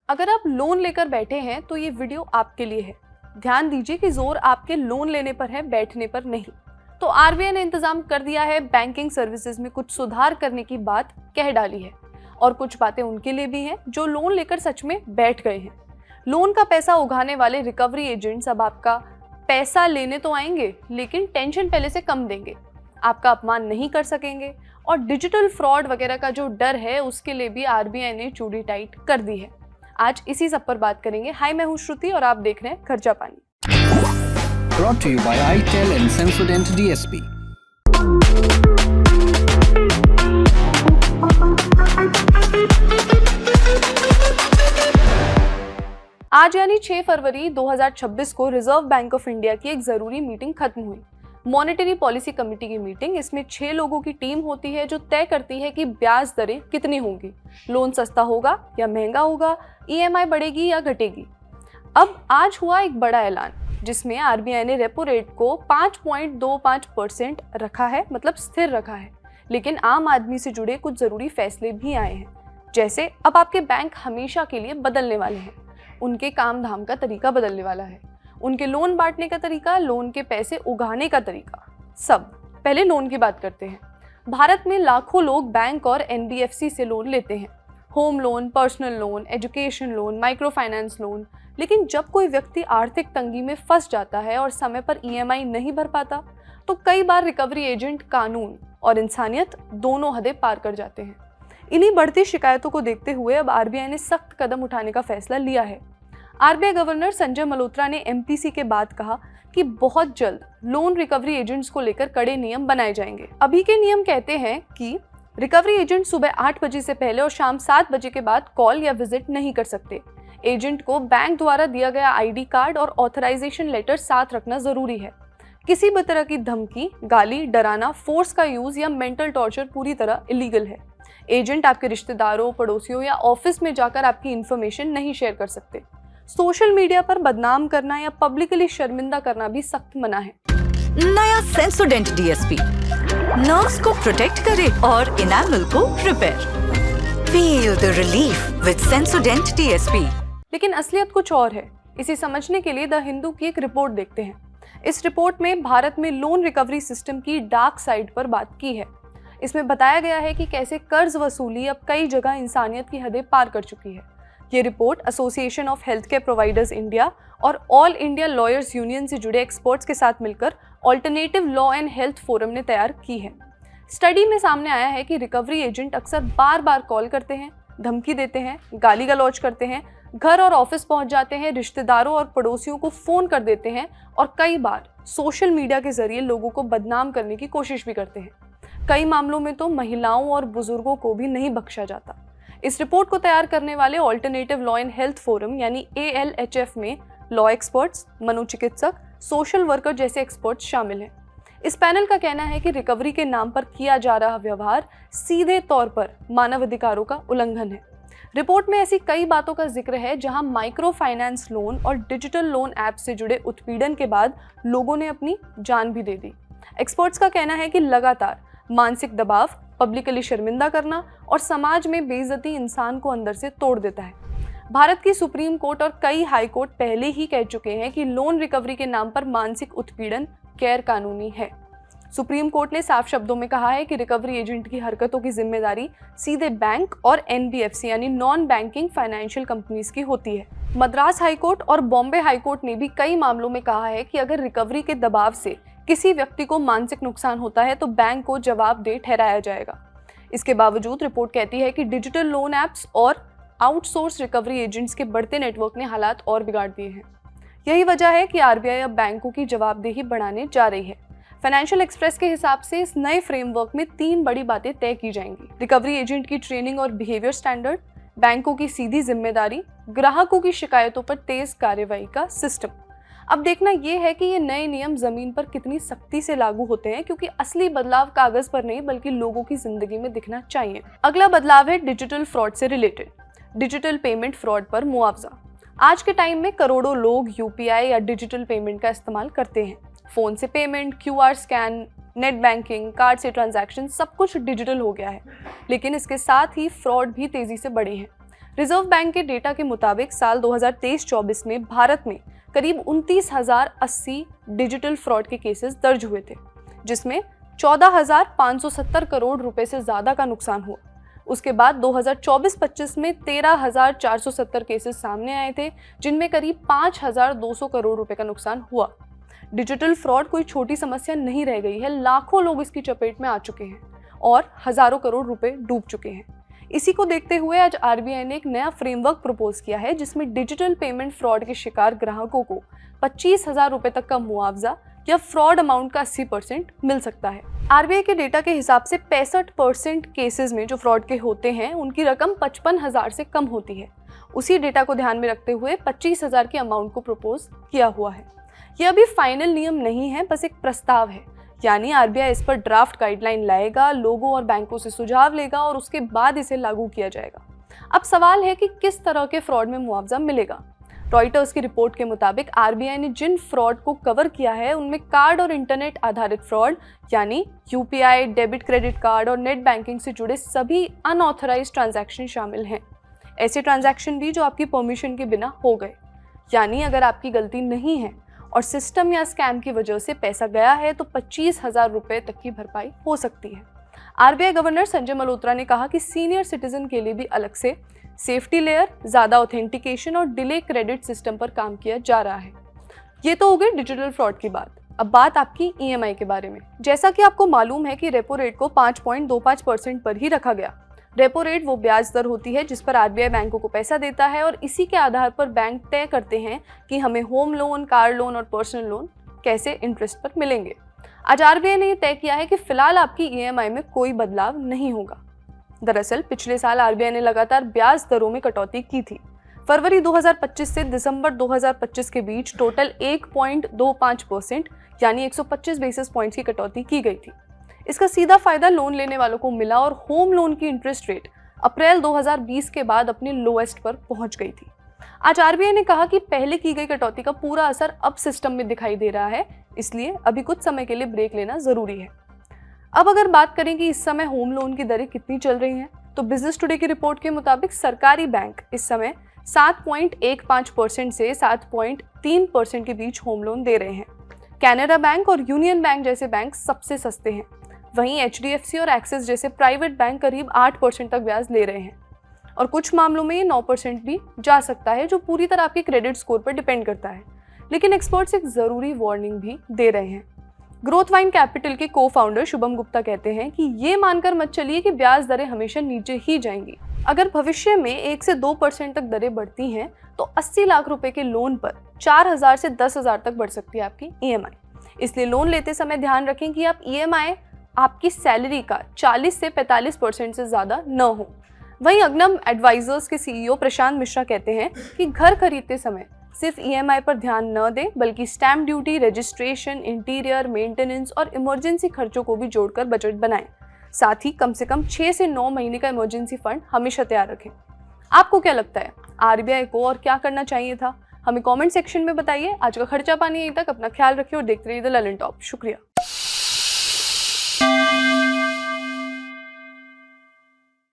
अगर आप लोन लेकर बैठे हैं तो ये वीडियो आपके लिए है। ध्यान दीजिए कि जोर आपके लोन लेने पर है, बैठने पर नहीं। तो आरबीआई ने इंतजाम कर दिया है, बैंकिंग सर्विसेज में कुछ सुधार करने की बात कह डाली है। और कुछ बातें उनके लिए भी हैं जो लोन लेकर सच में बैठ गए हैं। लोन का पैसा उगाने वाले रिकवरी एजेंट्स अब आपका पैसा लेने तो आएंगे, लेकिन टेंशन पहले से कम देंगे, आपका अपमान नहीं कर सकेंगे। और डिजिटल फ्रॉड वगैरह का जो डर है उसके लिए भी आरबीआई ने चूड़ी टाइट कर दी है। आज इसी सब पर बात करेंगे। हाय, मैं हूं श्रुति और आप देख रहे हैं खर्चा पानी। Brought to you by itel and Sensodyne DSP. आज यानी 6 फरवरी 2026 को रिजर्व बैंक ऑफ इंडिया की एक जरूरी मीटिंग खत्म हुई। मॉनेटरी पॉलिसी कमेटी की मीटिंग। इसमें 6 लोगों की टीम होती है जो तय करती है कि ब्याज दरें कितनी होंगी, लोन सस्ता होगा या महंगा होगा, ईएमआई बढ़ेगी या घटेगी। अब आज हुआ एक बड़ा ऐलान जिसमें आरबीआई ने रेपो रेट को 5.25% रखा है, मतलब स्थिर रखा है। लेकिन आम आदमी से जुड़े कुछ जरूरी फैसले भी आए हैं, जैसे अब आपके बैंक हमेशा के लिए बदलने वाले हैं, उनके काम धाम का तरीका बदलने वाला है, उनके लोन बांटने का तरीका, लोन के पैसे उगाने का तरीका, सब। पहले लोन की बात करते हैं। भारत में लाखों लोग बैंक और एनबीएफसी से लोन लेते हैं, home loan, personal loan, education loan, micro finance loan. लेकिन जब कोई व्यक्ति आर्थिक तंगी में फंस जाता है और समय पर ईएमआई नहीं भर पाता, तो कई बार रिकवरी एजेंट कानून और इंसानियत दोनों हदें पार कर जाते हैं। इन्हीं बढ़ती शिकायतों को देखते हुए अब आरबीआई ने सख्त कदम उठाने का फैसला लिया है। आरबीआई गवर्नर संजय मल्होत्रा ने एमपीसी के बाद कहा कि बहुत जल्द लोन रिकवरी एजेंट्स को लेकर कड़े नियम बनाए जाएंगे। अभी के नियम कहते हैं कि रिकवरी एजेंट सुबह 8 बजे से पहले और शाम 7 बजे के बाद कॉल या विजिट नहीं कर सकते। एजेंट को बैंक द्वारा दिया गया आईडी कार्ड और ऑथराइजेशन लेटर साथ रखना जरूरी है। किसी भी तरह की धमकी, गाली, डराना, फोर्स का यूज या मेंटल टॉर्चर पूरी तरह इलीगल है। एजेंट आपके रिश्तेदारों, पड़ोसियों या ऑफिस में जाकर आपकी इंफॉर्मेशन नहीं शेयर कर सकते। सोशल मीडिया पर बदनाम करना या पब्लिकली शर्मिंदा करना भी सख्त मना है। नया सेंसोडेंट डीएसपी नर्व्स को प्रोटेक्ट करे और इनामल को repair. Feel the relief with सेंसोडेंट DSP. लेकिन असलियत कुछ और है। इसे समझने के लिए द हिंदू की एक रिपोर्ट देखते हैं। इस रिपोर्ट में भारत में लोन रिकवरी सिस्टम की डार्क साइड पर बात की है। इसमें बताया गया है कि कैसे कर्ज वसूली अब कई जगह इंसानियत की हदें पार कर चुकी है। ये report association of health care providers India और ऑल इंडिया लॉयर्स यूनियन से जुड़े एक्सपर्ट्स के साथ मिलकर alternative law and health forum ने तैयार की है। स्टडी में सामने आया है कि रिकवरी एजेंट अक्सर बार बार कॉल करते हैं, धमकी देते हैं, गाली गलौज करते हैं, घर और ऑफिस पहुंच जाते हैं, रिश्तेदारों और पड़ोसियों को फोन कर देते हैं और कई बार सोशल मीडिया के जरिए लोगों को बदनाम करने की कोशिश भी करते हैं। कई मामलों में तो महिलाओं और बुजुर्गों को भी नहीं बख्शा जाता। इस रिपोर्ट को तैयार करने वाले alternative law and health forum यानी ALHF में लॉ एक्सपर्ट्स, मनोचिकित्सक, सोशल वर्कर जैसे एक्सपर्ट्स शामिल हैं। इस पैनल का कहना है कि रिकवरी के नाम पर किया जा रहा व्यवहार सीधे तौर पर मानव अधिकारों का उल्लंघन है। रिपोर्ट में ऐसी कई बातों का जिक्र है जहां माइक्रो फाइनेंस लोन और डिजिटल लोन ऐप से जुड़े उत्पीड़न के बाद लोगों ने अपनी जान भी दे दी। एक्सपर्ट्स का कहना है कि लगातार मानसिक दबाव, पब्लिकली शर्मिंदा करना और समाज में बेइज्जती इंसान को अंदर से तोड़ देता है। भारत की सुप्रीम कोर्ट और कई हाई कोर्ट पहले ही कह चुके हैं कि लोन रिकवरी के नाम पर मानसिक उत्पीड़न गैर कानूनी है। सुप्रीम कोर्ट ने साफ शब्दों में कहा है कि रिकवरी एजेंट की हरकतों की जिम्मेदारी सीधे बैंक और एनबीएफसी यानी नॉन बैंकिंग फाइनेंशियल कंपनीज की होती है। मद्रास हाईकोर्ट और बॉम्बे हाईकोर्ट ने भी कई मामलों में कहा है कि अगर रिकवरी के दबाव से किसी व्यक्ति को मानसिक नुकसान होता है तो बैंक को जवाबदेह ठहराया जाएगा। इसके बावजूद रिपोर्ट कहती है कि डिजिटल लोन ऐप्स और आउटसोर्स रिकवरी एजेंट्स के बढ़ते नेटवर्क ने हालात और बिगाड़ दिए हैं। यही वजह है कि आरबीआई अब बैंकों की जवाबदेही बढ़ाने जा रही है। फाइनेंशियल एक्सप्रेस के हिसाब से इस नए फ्रेमवर्क में 3 बड़ी बातें तय की जाएंगी। रिकवरी एजेंट की ट्रेनिंग और बिहेवियर स्टैंडर्ड, बैंकों की सीधी जिम्मेदारी, ग्राहकों की शिकायतों पर तेज कार्रवाई का सिस्टम। अब देखना यह है कि ये नए नियम जमीन पर कितनी सख्ती से लागू होते हैं, क्योंकि असली बदलाव कागज पर नहीं बल्कि लोगों की जिंदगी में दिखना चाहिए। अगला बदलाव है डिजिटल फ्रॉड से रिलेटेड। डिजिटल पेमेंट फ्रॉड पर मुआवजा। आज के टाइम में करोड़ों लोग यूपीआई या डिजिटल पेमेंट का इस्तेमाल करते हैं। फोन से payment, QR scan, net banking, card से ट्रांजैक्शन, सब कुछ डिजिटल हो गया है। लेकिन इसके साथ ही फ्रॉड भी तेजी से बढ़े हैं। रिजर्व बैंक के डेटा के मुताबिक साल 2023-24 में भारत में करीब 29,080 डिजिटल फ्रॉड के केसेस दर्ज हुए थे, जिसमें 14,570 करोड़ रुपए से ज्यादा का नुकसान हुआ। उसके बाद 2024-25 में 13,470 केसेस सामने आए थे, जिनमें करीब 5,200 करोड़ रुपए का नुकसान हुआ। डिजिटल फ्रॉड कोई छोटी समस्या नहीं रह गई है, लाखों लोग इसकी चपेट में आ चुके हैं और हजारों करोड़ रुपए डूब चुके हैं। इसी को देखते हुए आज आरबीआई ने एक नया फ्रेमवर्क प्रपोज किया है, जिसमें डिजिटल पेमेंट फ्रॉड के शिकार ग्राहकों को 25,000 रुपए तक का मुआवजा या फ्रॉड अमाउंट का 80% मिल सकता है। आरबीआई के डेटा के हिसाब से 65% केसेस में जो फ्रॉड के होते हैं उनकी रकम 55,000 से कम होती है। उसी डेटा को ध्यान में रखते हुए 25,000 के अमाउंट को प्रपोज किया हुआ है। ये अभी फाइनल नियम नहीं है, बस एक प्रस्ताव है, यानी आरबीआई इस पर ड्राफ्ट गाइडलाइन लाएगा, लोगों और बैंकों से सुझाव लेगा और उसके बाद इसे लागू किया जाएगा। अब सवाल है कि किस तरह के फ्रॉड में मुआवजा मिलेगा। रॉयटर्स की रिपोर्ट के मुताबिक आरबीआई ने जिन फ्रॉड को कवर किया है उनमें कार्ड और इंटरनेट आधारित फ्रॉड यानी यूपीआई, डेबिट क्रेडिट कार्ड और नेट बैंकिंग से जुड़े सभी अनऑथराइज्ड ट्रांजैक्शन शामिल हैं। ऐसे ट्रांजैक्शन भी जो आपकी परमिशन के बिना हो गए, यानी अगर आपकी गलती नहीं है और सिस्टम या स्कैम की वजह से पैसा गया है तो 25,000 रुपए तक की भरपाई हो सकती है। आरबीआई गवर्नर संजय मल्होत्रा ने कहा कि सीनियर सिटीजन के लिए भी अलग से सेफ्टी लेयर, ज्यादा ऑथेंटिकेशन और डिले क्रेडिट सिस्टम पर काम किया जा रहा है। ये तो हो गई डिजिटल फ्रॉड की बात। अब बात आपकी ईएमआई के बारे में। जैसा कि आपको मालूम है कि रेपो रेट को 5.25% पर ही रखा गया। रेपो रेट वो ब्याज दर होती है जिस पर आरबीआई बैंकों को पैसा देता है और इसी के आधार पर बैंक तय करते हैं कि हमें होम लोन, कार लोन और पर्सनल लोन कैसे इंटरेस्ट पर मिलेंगे। आज आरबीआई ने यह तय किया है कि फिलहाल आपकी ईएमआई में कोई बदलाव नहीं होगा। दरअसल पिछले साल आरबीआई ने लगातार ब्याज दरों में कटौती की थी। फरवरी 2025 से दिसंबर 2025 के बीच टोटल 1.25% यानी 125 बेसिस पॉइंट्स की कटौती की गई थी। इसका सीधा फायदा लोन लेने वालों को मिला और होम लोन की इंटरेस्ट रेट अप्रैल 2020 के बाद अपने लोएस्ट पर पहुंच गई थी। आज आरबीआई ने कहा कि पहले की गई कटौती का पूरा असर अब सिस्टम में दिखाई दे रहा है, इसलिए अभी कुछ समय के लिए ब्रेक लेना जरूरी है। अब अगर बात करें कि इस समय होम लोन की दरें कितनी चल रही हैं, तो बिजनेस टुडे की रिपोर्ट के मुताबिक सरकारी बैंक इस समय 7.15% से 7.3% के बीच होम लोन दे रहे हैं। कैनरा बैंक और यूनियन बैंक जैसे बैंक सबसे सस्ते हैं। वहीं एचडीएफसी और एक्सिस जैसे प्राइवेट बैंक करीब 8% तक ब्याज ले रहे हैं और कुछ मामलों में ये 9% भी जा सकता है, जो पूरी तरह आपके क्रेडिट स्कोर पर डिपेंड करता है। लेकिन एक्सपर्ट्स एक जरूरी वार्निंग भी दे रहे हैं। ग्रोथ वाइन कैपिटल के को फाउंडर शुभम गुप्ता कहते हैं कि ये मानकर मत चलिए कि ब्याज दरें हमेशा नीचे ही जाएंगी। अगर भविष्य में 1 से 2% तक दरें बढ़ती हैं तो 80 लाख रुपए के लोन पर 4,000 से 10,000 तक बढ़ सकती है आपकी ईएमआई। इसलिए लोन लेते समय ध्यान रखें कि आप ईएमआई आपकी सैलरी का 40 से 45% से ज्यादा न हो। वहीं अग्नम एडवाइजर्स के सीईओ प्रशांत मिश्रा कहते हैं कि घर खरीदते समय सिर्फ ईएमआई पर ध्यान न दें, बल्कि stamp duty, registration, interior, maintenance और इमरजेंसी खर्चों को भी जोड़कर बजट बनाएं। साथ ही कम से कम 6 से 9 महीने का इमरजेंसी फंड हमेशा तैयार रखें। आपको क्या लगता है, आरबीआई को और क्या करना चाहिए था? हमें कमेंट सेक्शन में बताइए। आज का खर्चा पानी यहीं तक। अपना ख्याल रखिए और देखते रहिए द ललन टॉप। शुक्रिया।